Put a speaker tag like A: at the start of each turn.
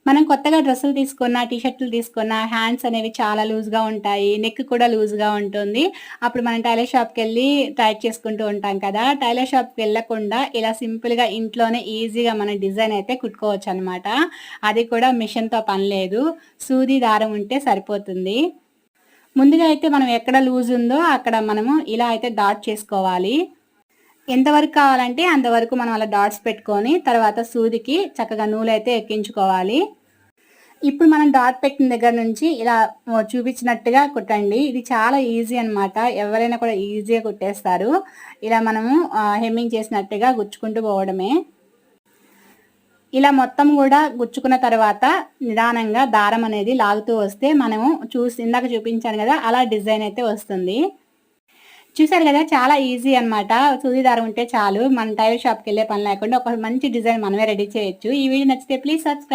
A: మనం కొత్తగా డ్రెస్సులు తీసుకున్న, టీ షర్టులు తీసుకున్న హ్యాండ్స్ అనేవి చాలా లూజ్‌గా ఉంటాయి. నెక్ కూడా లూజ్‌గా ఉంటుంది. అప్పుడు మనం టైలర్ షాప్‌కెళ్ళి టైట్ చేసుకుంటూ ఉంటాం కదా! టైలర్ షాప్‌కి వెళ్ళకుండా ఇలా సింపుల్‌గా ఇంట్లోనే ఈజీగా మన డిజైన్ అయితే కుట్టుకోవచ్చనమాట. అది కూడా మిషన్‌తో పని లేదు. సూది, దారం ఉంటే సరిపోతుంది. ముందుగా అయితే మనం ఎక్కడ లూజ్ ఉందో అక్కడ మనము ఇలా అయితే డాట్ చేసుకోవాలి. ఎంతవరకు కావాలంటే అంతవరకు మనం అలా డాట్స్ పెట్టుకొని తర్వాత సూదికి చక్కగా నూలైతే ఎక్కించుకోవాలి. ఇప్పుడు మనం డాట్ పెట్టిన దగ్గర నుంచి ఇలా చూపించినట్టుగా కుట్టండి. ఇది చాలా ఈజీ అనమాట. ఎవరైనా కూడా ఈజీగా కుట్టేస్తారు. ఇలా మనము హెమ్మింగ్ చేసినట్టుగా గుచ్చుకుంటూ పోవడమే. ఇలా మొత్తం గూడా గుచ్చుకున్న తర్వాత నిదానంగా దారం అనేది లాగుతూ వస్తే మనము ఇందాక చూపించాను గదా! అలా డిజైన్ అయితే వస్తుంది. చూసారు గదా! చాలా ఈజీ అనమాట. సూది దారం ఉంటే చాలు. మనం టైలర్ షాప్‌కెళ్ళే పని లేకుండా ఒక మంచి డిజైన్ మనమే రెడీ చేయొచ్చు. ఈ వీడియో నచ్చితే ప్లీజ్ సబ్స్క్రైబ్.